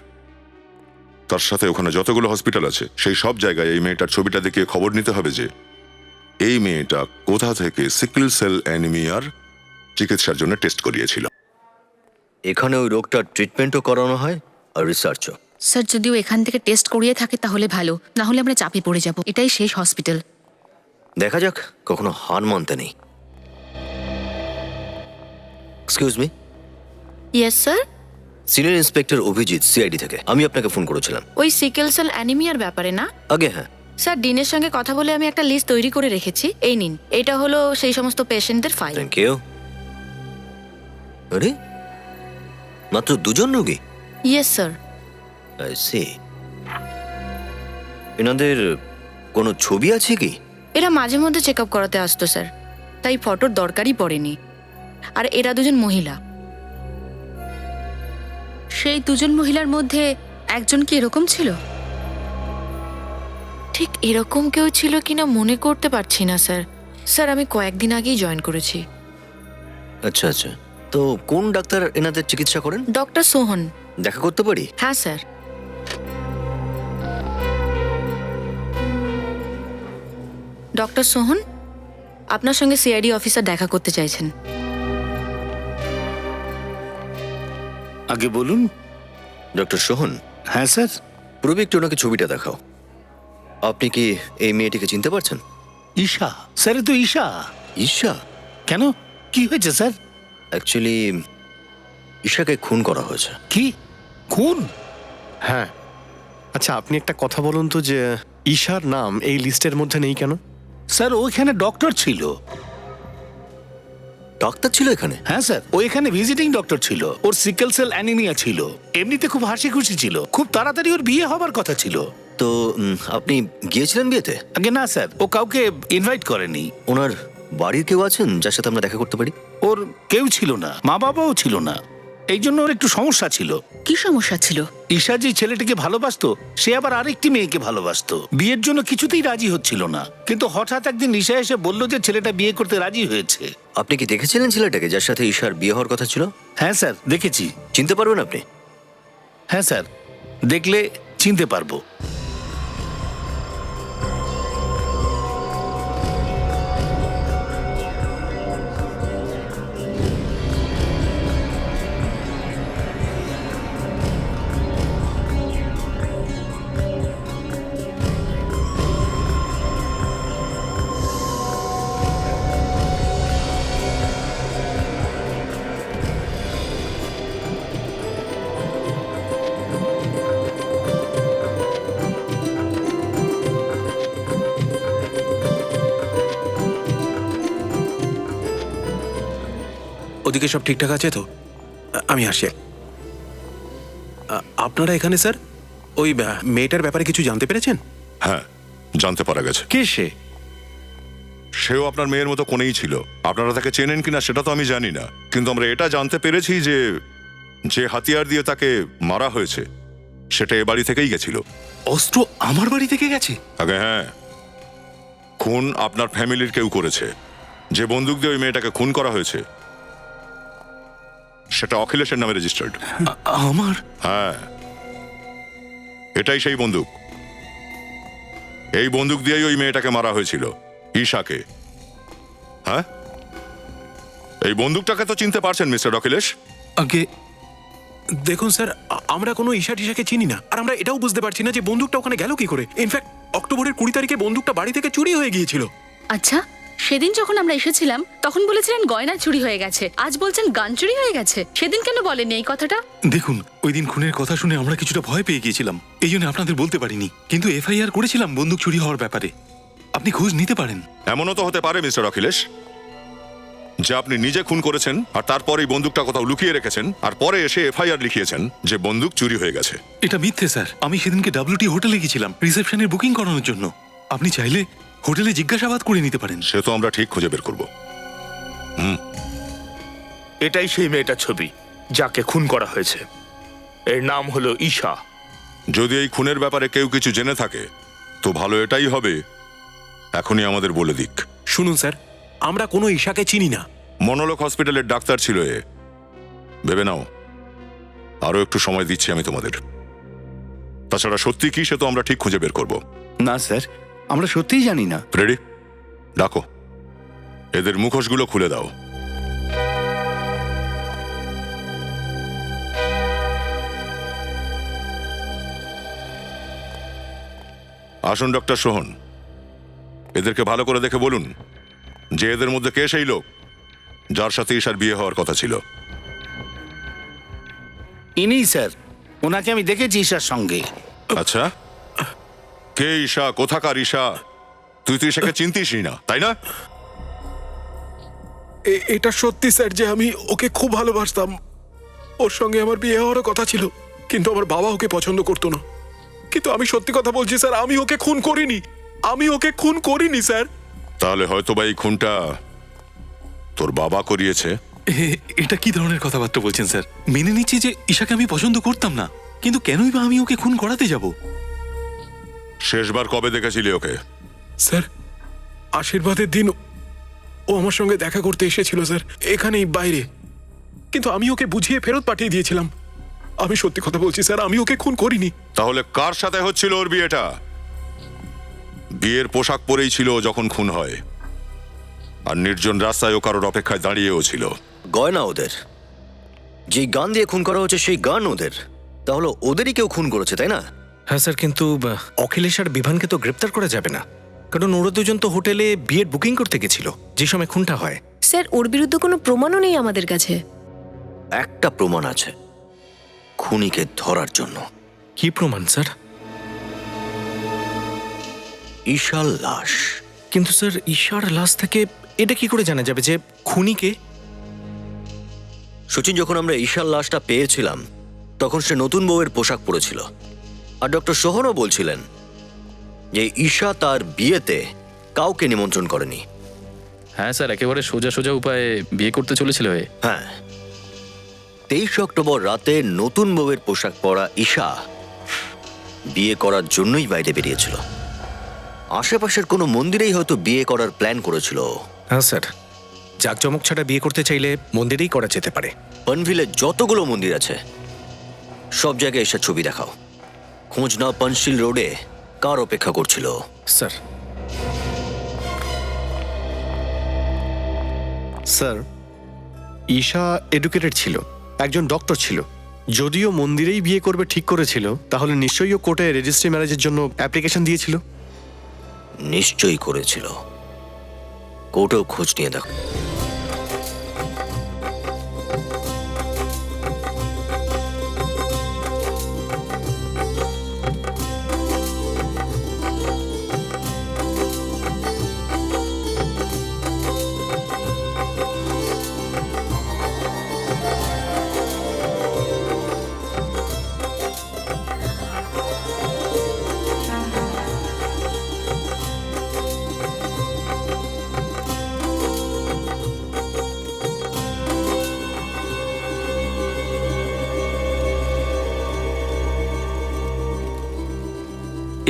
তার সাথে ওখানে যতগুলো হসপিটাল আছে সেই সব জায়গায় এই মেয়েটার ছবিটা দেখিয়ে খবর নিতে হবে যে এই মেয়েটা কোথা থেকে সিকল সেল অ্যানিমিয়ার চিকিৎসার জন্য টেস্ট করিয়েছিল। এখানে ওই রোগটার ট্রিটমেন্টও করানো হয় আর রিসার্চও। স্যার, যদিও এখান থেকে টেস্ট করিয়ে থাকে তাহলে ভালো, না হলে আমরা চাপে পড়ে যাব। এটাই শেষ হসপিটাল। দেখা যাক, কখনো হার মানতে নেই। Excuse me. Yes sir. Senior inspector Abhijit, CID থেকে। আমি আপনাকে ফোন করেছিলাম। ওই সিকেল সেল অ্যানিমিয়ার ব্যাপারে না? আগে হ্যাঁ স্যার, ডিনের সঙ্গে কথা বলে আমি একটা লিস্ট তৈরি করে রেখেছি। এই নিন, এটা হলো সেই সমস্ত পেশেন্টদের ফাইল। Thank you. আরে মাত্র 2 জন রোগী? Yes sir. I see. এনাদের কোনো ছবি আছে কি? এরা মাঝে মধ্যে চেক আপ করাতে আসতো স্যার। তাই ফটোর দরকারই পড়েনি। আর এরা দুজন মহিলা। সেই দুজন মহিলার মধ্যে একজন কি এরকম ছিল? ঠিক এরকম কেউ ছিল কিনা মনে করতে পারছি না স্যার। স্যার আমি কয়েকদিন আগেই জয়েন করেছি। আচ্ছা আচ্ছা, তো কোন ডাক্তার এনাদের চিকিৎসা করেন? ডক্টর সোহন। দেখা করতে পারি? হ্যাঁ স্যার। ডক্টর সোহন, আপনার সঙ্গে সিআইডি অফিসার দেখা করতে চাইছেন। আগে বলুন। ডক্টর সোহন। হ্যাঁ স্যার। পূর্বে একটু ওনাকে ছবিটা দেখাও। আপনি কি এই মেয়েটিকে চিনতে পারছেন? ঈশা স্যার, তো ঈশা। ঈশা? কেন, কি হয়েছে স্যার? অ্যাকচুয়ালি ঈশাকে খুন করা হয়েছে। কি খুন? হ্যাঁ। আচ্ছা, আপনি একটা কথা বলুন তো, যে ঈশার নাম এই লিস্টের মধ্যে নেই কেন? স্যার ও এখানে ডক্টর ছিল। ডাক্তার ছিল এখানে? হ্যাঁ স্যার, ও এখানে ভিজিটিং ডক্টর ছিল। ওর সিকেল সেল অ্যানিমিয়া ছিল। এমনিতে খুব হাসি খুশি ছিল। খুব তাড়াতাড়ি ওর বিয়ে হবার কথা ছিল। তো আপনি গিয়েছিলেন বিয়েতে? আগে না স্যার, ও কাউকে ইনভাইট করেনি। ওনার বাড়ির কেউ আছেন যার সাথে আমরা দেখা করতে পারি? ওর কেউ ছিল না, মা বাবাও ছিল না। এই জন্য ওর একটু সমস্যা ছিল। কি সমস্যা ছিল? ঈশা যে ছেলেটিকে ভালোবাসতো, সে আবার আরেকটি মেয়েকে ভালোবাসতো। বিয়ের জন্য কিছুতেই রাজি হচ্ছিল না। কিন্তু হঠাৎ একদিন ঈশা এসে বলল যে ছেলেটা বিয়ে করতে রাজি হয়েছে। আপনি কি দেখেছিলেন ছেলেটাকে যার সাথে ঈশার বিয়ে হওয়ার কথা ছিল? হ্যাঁ স্যার, দেখেছি। চিনতে পারবেন আপনি? হ্যাঁ স্যার, দেখলে চিনতে পারবো। ওদিকে সব ঠিকঠাক আছে তো? আমি আসি। আপনারা এখানে স্যার ওই মেয়েটার ব্যাপারে কিছু জানতে পেরেছেন? হ্যাঁ, জানতে পারা গেছে। কে সে? সেও আপনার মেয়ের মতো কোনেই ছিল। আপনারা তাকে চেনেন কিনা সেটা তো আমি জানি না, কিন্তু আমরা এটা জানতে পেরেছি যে যে হাতিয়ার দিয়ে তাকে মারা হয়েছে সেটা এ বাড়ি থেকেই গেছিল। অস্ত্র আমার বাড়ি থেকে গেছে? আগে হ্যাঁ, খুন আপনার ফ্যামিলির কেউ করেছে। যে বন্দুক দিয়ে ওই মেয়েটাকে খুন করা হয়েছে সেটা অখিলেশের নামে রেজিস্টার্ড। আমার? হ্যাঁ, এটাই সেই বন্দুক। এই বন্দুক দিয়েই ওই মেয়েটাকে মারা হয়েছিল, ঈশাকে। হ্যাঁ, এই বন্দুকটাকে তো চিনতে পারছেন মিস্টার অখিলেশ? আগে দেখুন স্যার, আমরা কোনো ঈশা টিশাকে চিনি না। আর আমরা এটাও বুঝতে পারছি না যে বন্দুকটা ওখানে গেল কি করে। ইনফ্যাক্ট অক্টোবরের 20 তারিখে বন্দুকটা বাড়ি থেকে চুরি হয়ে গিয়েছিল। আচ্ছা, সেদিন যখন আমরা এসেছিলাম তখন বলেছিলেন গয়না চুরি হয়ে গেছে, আজ বলছেন গান চুরি হয়ে গেছে। সেদিন কেন বলেননি এই কথাটা? দেখুন, ওই দিন খুনের কথা শুনে আমরা কিছুটা ভয় পেয়ে গিয়েছিলাম, এই জন্য আপনাদের বলতে পারিনি। কিন্তু এফআইআর করেছিলাম বন্দুক চুরি হওয়ার ব্যাপারে। আপনি খোঁজ নিতে পারেন। এমনও তো হতে পারে মিস্টার অখিলেশ যে আপনি নিজে খুন করেছেন আর তারপর এই বন্দুকটা কোথাও লুকিয়ে রেখেছেন, আর পরে এসে এফআইআর লিখিয়েছেন যে বন্দুক চুরি হয়ে গেছে। এটা মিথ্যে স্যার। আমি সেদিনকে WT হোটেলে গেছিলাম রিসেপশনের বুকিং করানোর জন্য। আপনি চাইলে হোটেলে জিজ্ঞাসাবাদ করে নিতে পারেন। সে তো আমরা ঠিক খুঁজে বের করব। এটাই সেই মেয়েটার ছবি যাকে খুন করা হয়েছে। এর নাম হলো ঈশা। যদি এই খুনের ব্যাপারে কেউ কিছু জেনে থাকে তো ভালো এটাই হবে এখনই আমাদের বলে দিক। শুনুন স্যার, আমরা কোনো ঈশাকে চিনি না। মনোলোক হসপিটালের ডাক্তার ছিল এ, ভেবে নাও। আরো একটু সময় দিচ্ছি আমি তোমাদের। তাছাড়া সত্যি কি সে তো আমরা ঠিক খুঁজে বের করব। না স্যার, আমরা সত্যিই জানি না। রেডি? ডাকো, এদের মুখোশগুলো খুলে দাও। আসুন ডক্টর সোহন, এদেরকে ভালো করে দেখে বলুন যে এদের মধ্যে কে সেই লোক যার সাথে ঈশার বিয়ে হওয়ার কথা ছিল। ইনি স্যার, ওনাকে আমি দেখেছি ঈশার সঙ্গে। আচ্ছা, কে ঈশা, কোথাকার ঈশা? তুই তো ঈশাকে চিনতিসই না, তাই না? এটা সত্যি স্যার যে আমি ওকে খুব ভালোবাসতাম। ওর সঙ্গে আমার বিয়ে হওয়ারও কথা ছিল, কিন্তু আমার বাবা ওকে পছন্দ করতো না। কিন্তু আমি সত্যি কথা বলছি স্যার, আমি ওকে খুন করিনি। আমি ওকে খুন করিনি স্যার। তাহলে হয়তো বা এই খুনটা তোর বাবা করিয়েছে। এটা কি ধরনের কথাবার্তা বলছেন স্যার? মেনে নিচ্ছি যে ঈশাকে আমি পছন্দ করতাম না, কিন্তু কেনই বা আমি ওকে খুন করাতে যাব? শেষবার কবে দেখেছিলি ওকে? স্যার, আশীর্বাদের দিন ও আমার সঙ্গে দেখা করতে এসেছিল স্যার, এখানেই বাইরে। কিন্তু আমি ওকে বুঝিয়ে ফেরত পাঠিয়ে দিয়েছিলাম। আমি সত্যি কথা বলছি স্যার, আমি ওকে খুন করিনি। তাহলে কার সাথে হচ্ছিল ওর বিয়েটা? বিয়ের পোশাক পরেই ছিল ও যখন খুন হয়, আর নির্জন রাস্তায় ও কারোর অপেক্ষায় দাঁড়িয়েও ছিল। গয়না ওদের, যে গান দিয়ে খুন করা হচ্ছে সেই গান ওদের, তাহলে ওদেরই কেউ খুন করেছে, তাই না? হ্যাঁ স্যার, কিন্তু অখিলেশ আর বিভানকে তো গ্রেপ্তার করা যাবে না, কারণ ওরা দুজন তো হোটেলে বিয়ের বুকিং করতে গেছিল যে সময় খুনটা হয়। স্যার, ওর বিরুদ্ধে কোনো প্রমাণও নেই আমাদের কাছে। একটা প্রমাণ আছে খুনিকে ধরার জন্য। কি প্রমাণ স্যার? ঈশার লাশ। কিন্তু স্যার, ঈশার লাশ থেকে এটা কি করে জানা যাবে যে খুনিকে? সচিন, যখন আমরা ঈশার লাশটা পেয়েছিলাম তখন সে নতুন বউয়ের পোশাক পরেছিল, আর ডক্টর সোহনও বলছিলেন যে ঈশা তার বিয়েতে কাউকে নিমন্ত্রণ করেনি। হ্যাঁ স্যার, একেবারে সোজা সোজা উপায়ে বিয়ে করতে চলেছিল। হ্যাঁ, 23 অক্টোবর রাতে নতুন বউয়ের পোশাক পরা ঈশা বিয়ে করার জন্যই বাইরে বেরিয়েছিল। আশেপাশের কোনো মন্দিরেই হয়তো বিয়ে করার প্ল্যান করেছিল। হ্যাঁ স্যার, জাঁকজমক ছাড়া বিয়ে করতে চাইলে মন্দিরেই করা যেতে পারে। পনভিলে যতগুলো মন্দির আছে সব জায়গায় এসে ছবি দেখাও। খোঁজ নাও পনশিল রোডে কার অপেক্ষা করছিল। স্যার, স্যার, ঈশা এডুকেটেড ছিল, একজন ডক্টর ছিল। যদিও মন্দিরেই বিয়ে করবে ঠিক করেছিল, তাহলে নিশ্চয়ই ও কোর্টে রেজিস্ট্রি ম্যারেজের জন্য অ্যাপ্লিকেশন দিয়েছিল। নিশ্চয়ই করেছিল। কোর্টেও খোঁজ নিয়ে দেখো।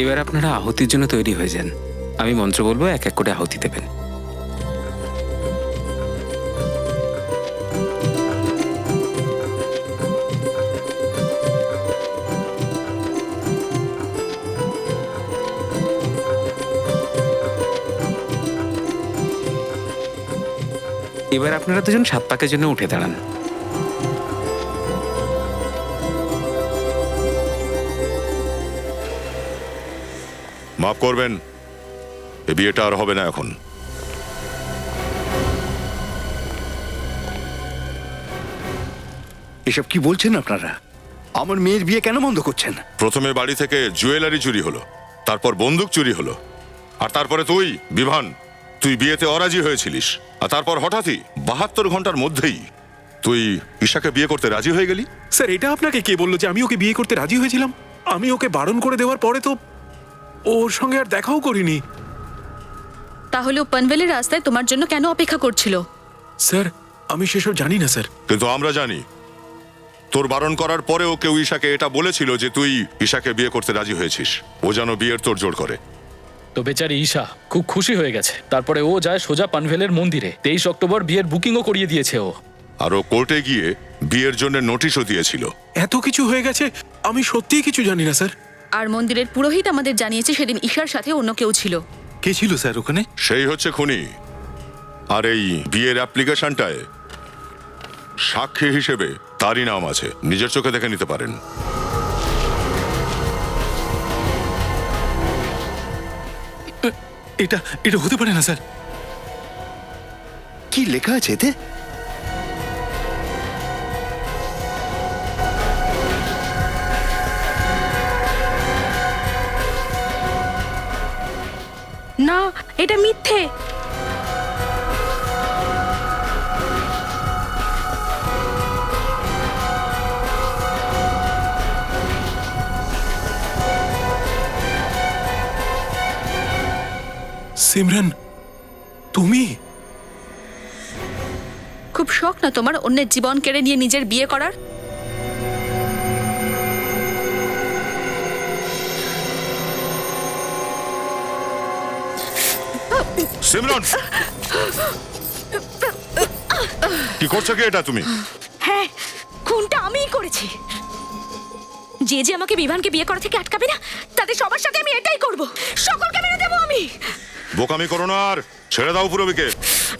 এবার আপনারা আহুতির জন্য তৈরি হয়ে যান। আমি মন্ত্র বলবো, এক এক করে আহুতি দেবেন। এবার আপনারা দুজন 7 পাকের জন্য উঠে দাঁড়ান। মাফ করবেন, এ বিয়েটা আর হবে না এখন। এসব কি বলছেন আপনারা? আমার মেয়ের বিয়ে কেন বন্ধ করছেন? প্রথমে বাড়ি থেকে জুয়েলারি চুরি হলো, তারপর বন্দুক চুরি হলো, আর তারপরে তুই বিভান, তুই বিয়েতে অরাজি হয়েছিলিস, আর তারপর হঠাৎই 72 ঘন্টার মধ্যেই তুই ঈশাকে বিয়ে করতে রাজি হয়ে গেলি। স্যার, এটা আপনাকে কে বললো যে আমি ওকে বিয়ে করতে রাজি হয়েছিলাম? আমি ওকে বারণ করে দেওয়ার পরে তো ওর সঙ্গে আর দেখাও করিনি। তাহলে ও পনভেলের রাস্তায় তোমার জন্য কেন অপেক্ষা করছিল? স্যার, আমি সেসব জানি না স্যার। কিন্তু আমরা জানি, তোর বারণ করার পরেও কেউ ঈশাকে এটা বলেছিল যে তুই ঈশাকে বিয়ে করতে রাজি হয়েছিস, ও যেন বিয়ের তোড়জোড় করে। তো বেচারি ঈশা খুব খুশি হয়ে গেছে। তারপরে ও যায় সোজা পানভেলের মন্দিরে। 23 অক্টোবর বিয়ের বুকিংও করিয়ে দিয়েছে ও। আর ও কোর্টে গিয়ে বিয়ের জন্য নোটিশও দিয়েছিল। এত কিছু হয়ে গেছে, আমি সত্যিই কিছু জানি না স্যার। আর মন্দিরের পুরোহিত আমাদের জানিয়েছে সেদিন ঈশার সাথে অন্য কেউ ছিল। কে ছিল স্যার ওখানে? সেই হচ্ছে খুনি। আর এই বিয়ের অ্যাপ্লিকেশনটায় সাক্ষী হিসেবে তারই নাম আছে, নিজের চোখে দেখে নিতে পারেন। এটা এটা হতে পারে না স্যার। কি লেখা আছে এতে? না, এটা মিথ্যে। সিমরান, তুমি? খুব শখ না তোমার অন্যের জীবন কেড়ে নিয়ে নিজের বিয়ে করার? সিমরন কি করছো কি এটা তুমি? হ্যাঁ, খুনটা আমিই করেছি। যে যে আমাকে বিভানকে বিয়ে করা থেকে আটকাবে না, তাদের সবার সাথে আমি এটাই করব। সকলকে মেরে দেবো আমি। বোকামি করো না আর ছেড়ে দাও পুরবিকে।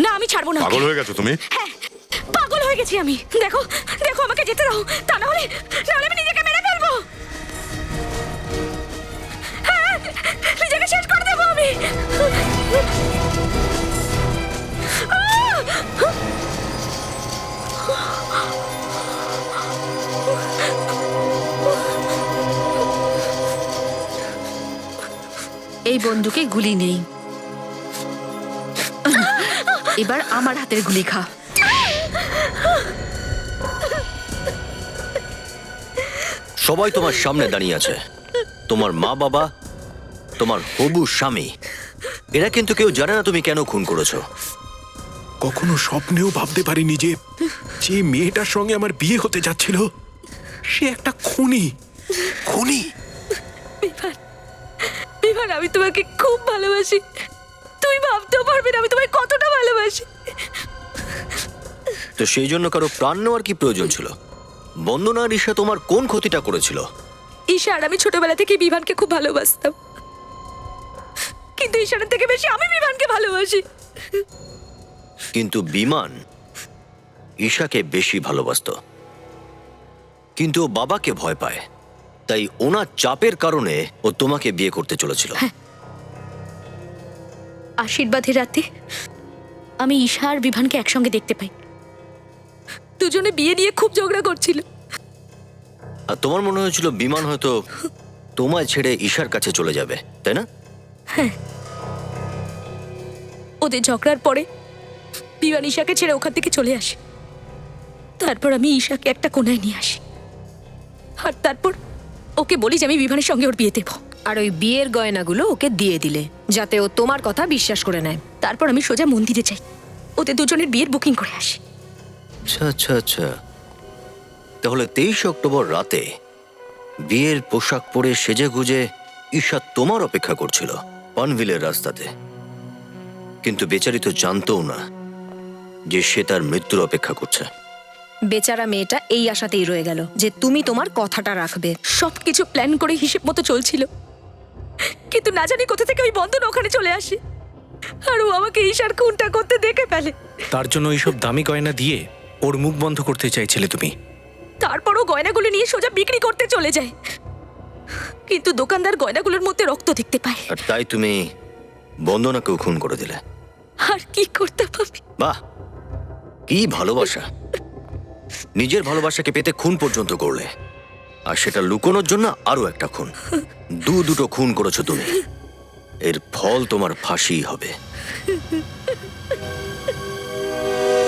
না, আমি ছাড়বো না। পাগল হয়ে গেছো তুমি? হ্যাঁ, পাগল হয়ে গেছি আমি। দেখো দেখো, আমাকে যেতে দাও, তা না হলে আমি নিজেকে মেরে ফেলবো। হ্যাঁ, নিজেকে শেষ করে দেবো আমি। এই বন্দুকে গুলি নেই, এবার আমার হাতের গুলি খা। সবাই তোমার সামনে দাঁড়িয়ে আছে, তোমার মা বাবা, তোমার হবু স্বামী, এরা কিন্তু কেউ জানে না তুমি কেন খুন করেছো। কখনো স্বপ্নেও ভাবতে পারিনি যে যে মেয়েটার সঙ্গে আমার বিয়ে হতে যাচ্ছিল সে একটা খুনি। খুনি। বিভান, আমি তোমাকে খুব ভালোবাসি। তুই ভাবতেও পারবি না আমি তোমায় কতটা ভালোবাসি। তো সেই জন্য কারো প্রাণ নেওয়ার কি প্রয়োজন ছিল? বন্দনা আর ঈশা তোমার কোন ক্ষতিটা করেছিল? ঈশা আর আমি ছোটবেলা থেকে বিভানকে খুব ভালোবাসতাম, কিন্তু ঈশার থেকে বেশি আমি বিভানকে ভালোবাসি। কিন্তু বিমান ঈশাকে বেশি ভালোবাসতো, কিন্তু ও বাবাকে ভয় পায়, তাই ওনার চাপের কারণে ও তোমাকে বিয়ে করতে চলেছিল। আশীর্বাদের রাতে আমি ঈশা আর বিভানকে একসঙ্গে দেখতে পাই। দুজনে বিয়ে নিয়ে খুব ঝগড়া করছিল। আর তোমার মনে হয়েছিল বিমান হয়তো তোমায় ছেড়ে ঈশার কাছে চলে যাবে, তাই না? হ্যাঁ, ওদের ঝগড়ার পরে বিমান ঈশাকে ছেড়ে ওখান থেকে চলে আসে। তারপর আমি ঈশাকে একটা কোণায় নিয়ে আসি, আর তারপর ওকে বলি যে আমি বিমানের সঙ্গে ওর বিয়ে দেবো। আর ওই বিয়ের গয়নাগুলো ওকে দিয়ে দিলে যাতে ও তোমার কথা বিশ্বাস করে নেয়। তারপর আমি সোজা মন্দিরে যাই, ওদের দুজনের বিয়ের বুকিং করে আসি। আচ্ছা আচ্ছা আচ্ছা, তাহলে 23 অক্টোবর রাতে বিয়ের পোশাক পরে সেজে গুজে ঈশা তোমার অপেক্ষা করছিল পানভিলের রাস্তাতে, কিন্তু বেচারি তো জানতও না যে সে তার মৃত্যুর অপেক্ষা করছে। বেচারা মেয়েটা এই আশাতেই রয়ে গেল যে তুমি তোমার কথাটা রাখবে। সবকিছু প্ল্যান করে হিসেব মতো চলছিল, কিন্তু না জানি কোথা থেকে ওই বন্ধনা ওখানে চলে আসে, আর ও আমাকে ঈশার খুনটা করতে দেখে ফেলে। তার জন্য এইসব দামি গয়না দিয়ে ওর মুখ বন্ধ করতে চাইছিলে তুমি। তারপরও গয়নাগুলো নিয়ে সোজা বিক্রি করতে চলে যায়, কিন্তু দোকানদার গয়নাগুলোর মধ্যে রক্ত দেখতে পায়, আর তাই তুমি বন্দনাকেও খুন করে দিলে। আর কি করতে পারবি? বাহ, কি ভালোবাসা! নিজের ভালোবাসাকে পেতে খুন পর্যন্ত করলে, আর সেটা লুকোনোর জন্য আরো একটা খুন। দুটো খুন করেছো তুমি, এর ফল তোমার ফাঁসি হবে।